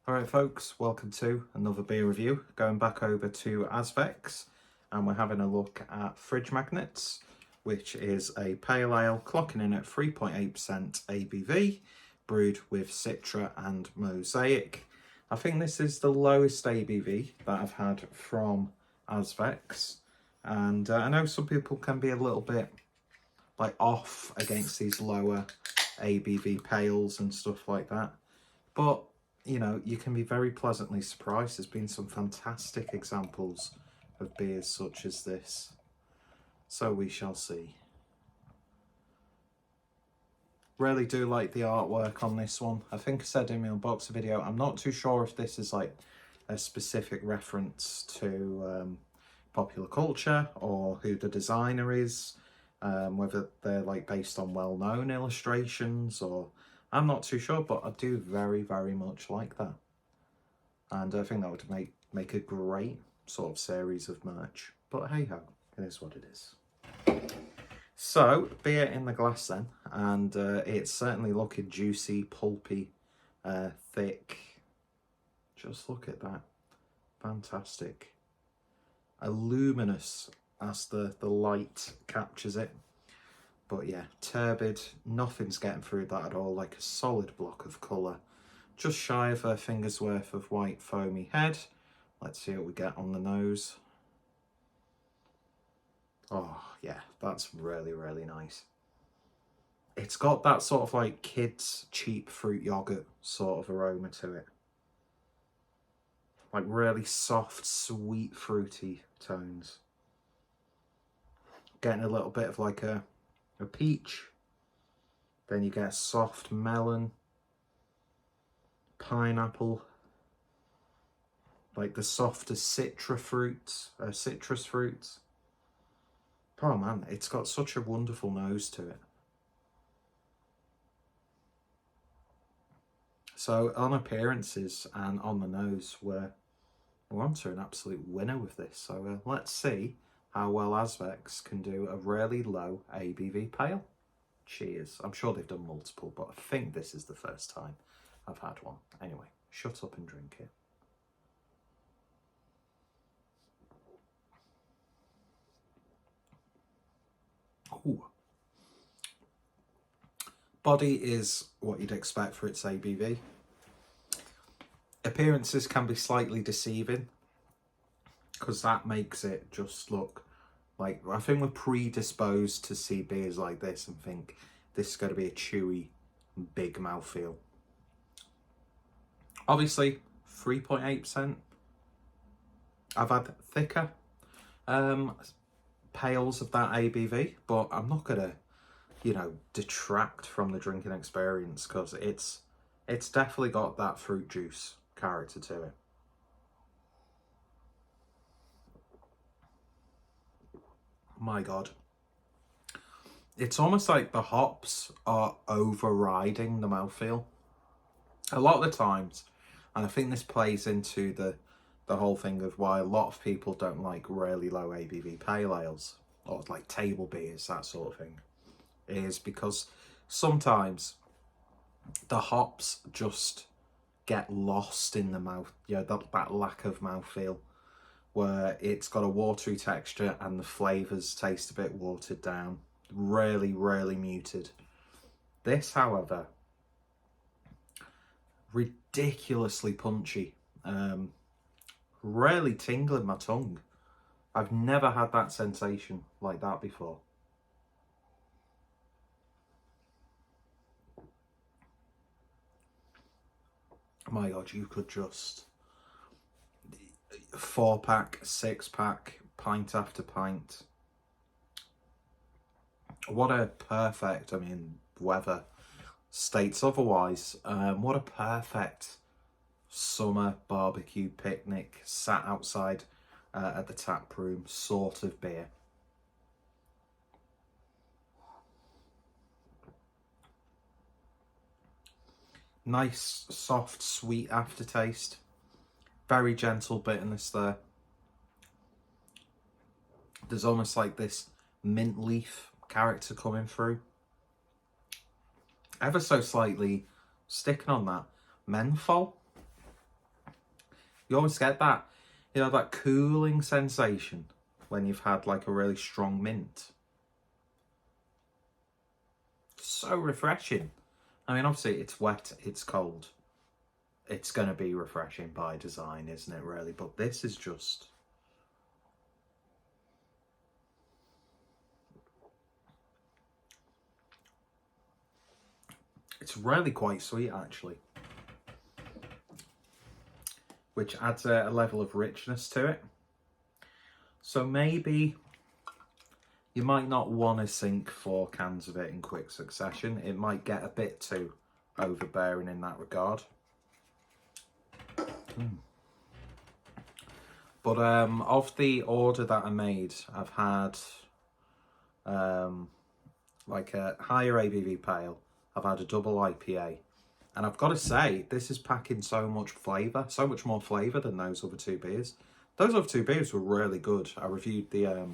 Alright folks, welcome to another beer review. Going back over to Azvex, and we're having a look at Fridge Magnets, which is a pale ale clocking in at 3.8% ABV, brewed with Citra and Mosaic. I think this is the lowest ABV that I've had from Azvex, and I know some people can be a little bit like off against these lower ABV pales and stuff like that, but you know, you can be very pleasantly surprised. There's been some fantastic examples of beers such as this, so we shall see. Really do like the artwork on this one. I think I said in my unboxing video, I'm not too sure if this is like a specific reference to popular culture or who the designer is, whether they're like based on well-known illustrations, or I'm not too sure, but I do very much like that, and I think that would make a great sort of series of merch. But hey ho, it is what it is. So beer in the glass then, and it's certainly looking juicy, pulpy, thick. Just look at that, fantastic, luminous as the light captures it. But yeah, turbid, nothing's getting through that at all, like a solid block of colour. Just shy of a finger's worth of white foamy head. Let's see what we get on the nose. Oh yeah, that's really nice. It's got that sort of like kids' cheap fruit yogurt sort of aroma to it. Like really soft, sweet, fruity tones. Getting a little bit of like a peach, then you get soft melon, pineapple, like the softest citrus fruits. Oh man, it's got such a wonderful nose to it. So on appearances and on the nose, we're on to an absolute winner with this. So let's see how well Azvex can do a really low ABV pale. Cheers. I'm sure they've done multiple, but I think this is the first time I've had one. Anyway, shut up and drink it. Ooh. Body is what you'd expect for its ABV. Appearances can be slightly deceiving, because that makes it just look like, I think we're predisposed to see beers like this and think this is going to be a chewy, big mouthfeel. Obviously, 3.8%. I've had thicker pails of that ABV, but I'm not going to, you know, detract from the drinking experience, because it's definitely got that fruit juice character to it. My god, it's almost like the hops are overriding the mouthfeel a lot of the times, and I think this plays into the whole thing of why a lot of people don't like really low ABV pale ales or like table beers, that sort of thing, is because sometimes the hops just get lost in the mouth, you know, that lack of mouthfeel, where it's got a watery texture and the flavours taste a bit watered down, really muted. This, however, ridiculously punchy, really tingling my tongue. I've never had that sensation like that before. My god, you could just 4-pack, 6-pack, pint after pint. What a perfect, I mean, weather states otherwise, what a perfect summer barbecue picnic, sat outside at the tap room sort of beer. Nice, soft, sweet aftertaste. Very gentle bitterness there. There's almost like this mint leaf character coming through. Ever so slightly sticking on that menthol. You always get that, you know, that cooling sensation when you've had like a really strong mint. So refreshing. I mean, obviously it's wet, it's cold. It's going to be refreshing by design, isn't it, really? But this is just... It's really quite sweet, actually. Which adds a level of richness to it. So maybe you might not want to sink 4 cans of it in quick succession. It might get a bit too overbearing in that regard. But of the order that I made, I've had like a higher ABV pale. I've had a double IPA. And I've got to say, this is packing so much flavour, so much more flavour than those other 2 beers. Those other 2 beers were really good. I reviewed the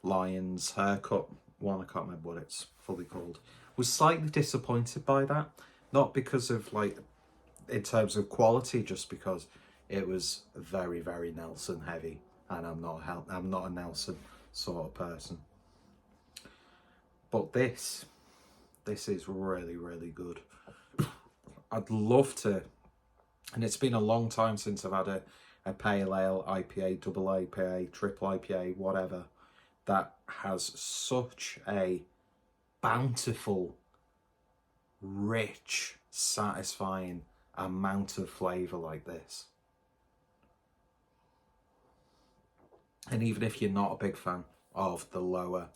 Lion's Haircut one, I can't remember what it's fully called. Was slightly disappointed by that. Not because of, like, in terms of quality, just because it was very, very Nelson heavy. And I'm not a Nelson sort of person. But this is really, really good. I'd love to, and it's been a long time since I've had a pale ale, IPA, double IPA, triple IPA, whatever, that has such a bountiful, rich, satisfying amount of flavour like this. And even if you're not a big fan of the lower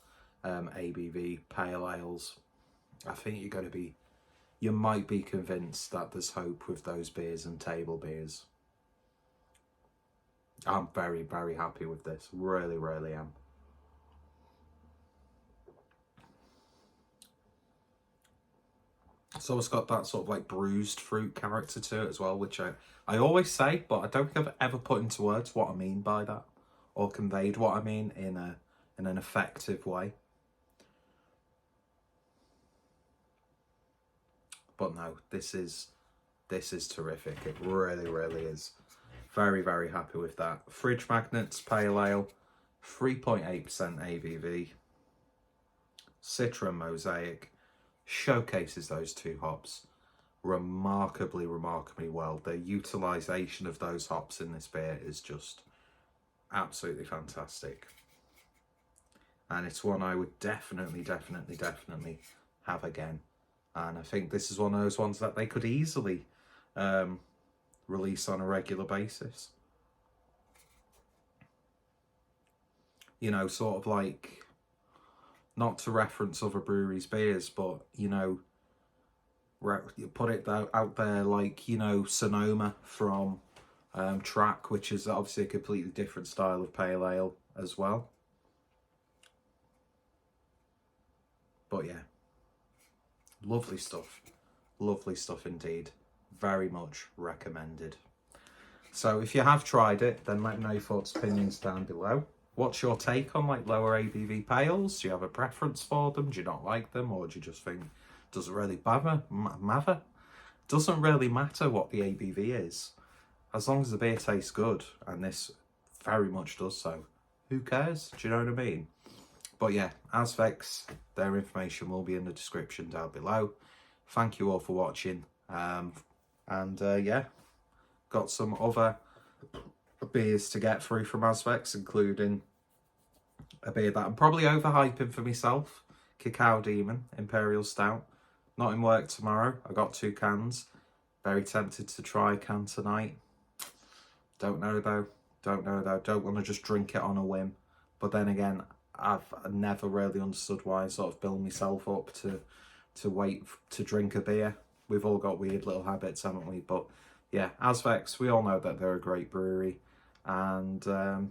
ABV pale ales, I think you might be convinced that there's hope with those beers and table beers. I'm very, very happy with this. Really, really am. So it's got that sort of like bruised fruit character to it as well, which I always say, but I don't think I've ever put into words what I mean by that, or conveyed what I mean in an effective way. But no, this is terrific. It really, really is. Very, very happy with that. Fridge Magnets Pale Ale, 3.8% ABV. Citra Mosaic showcases those 2 hops remarkably, remarkably well. The utilisation of those hops in this beer is just absolutely fantastic. And it's one I would definitely, definitely, definitely have again. And I think this is one of those ones that they could easily release on a regular basis. You know, sort of like, not to reference other breweries' beers, but, you know, you put it out there like, you know, Sonoma from Track, which is obviously a completely different style of pale ale as well. But yeah. Lovely stuff. Lovely stuff indeed. Very much recommended. So if you have tried it, then let me know your thoughts, opinions down below. What's your take on like lower ABV pales? Do you have a preference for them? Do you not like them? Or do you just think, does it really matter? Doesn't really matter what the ABV is. As long as the beer tastes good, and this very much does so. Who cares? Do you know what I mean? But yeah, Azvex, their information will be in the description down below. Thank you all for watching. Yeah, got some other beers to get through from Azvex, including a beer that I'm probably overhyping for myself. Cacao Demon Imperial Stout. Not in work tomorrow. I got 2 cans. Very tempted to try a can tonight. Don't know though. Don't want to just drink it on a whim. But then again, I've never really understood why I sort of build myself up to wait to drink a beer. We've all got weird little habits, haven't we? But yeah, Azvex, we all know that they're a great brewery. And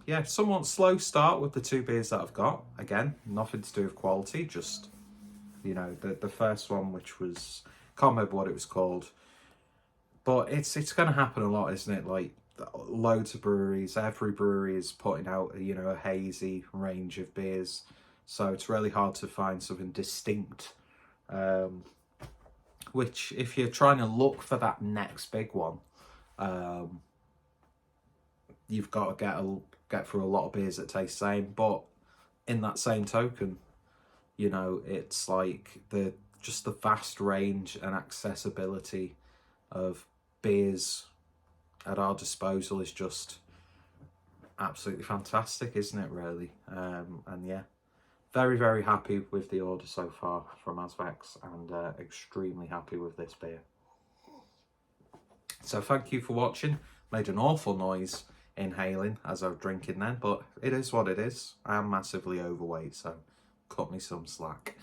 yeah, somewhat slow start with the 2 beers that I've got. Again, nothing to do with quality, just, you know, the first one, which was, can't remember what it was called. But it's going to happen a lot, isn't it? Like, loads of breweries, every brewery is putting out, you know, a hazy range of beers. So it's really hard to find something distinct. Which, if you're trying to look for that next big one, you've got to get through a lot of beers that taste the same. But in that same token, you know, it's like just the vast range and accessibility of beers at our disposal is just absolutely fantastic, isn't it, really? And yeah, very, very happy with the order so far from Azvex, and extremely happy with this beer. So thank you for watching. Made an awful noise inhaling as I was drinking then, but it is what it is. I am massively overweight, so cut me some slack.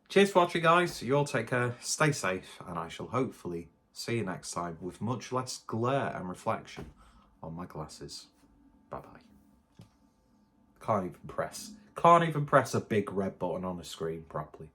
Cheers for watching, guys. You all take care, stay safe, and I shall hopefully see you next time with much less glare and reflection on my glasses. Bye-bye. Can't even press a big red button on a screen properly.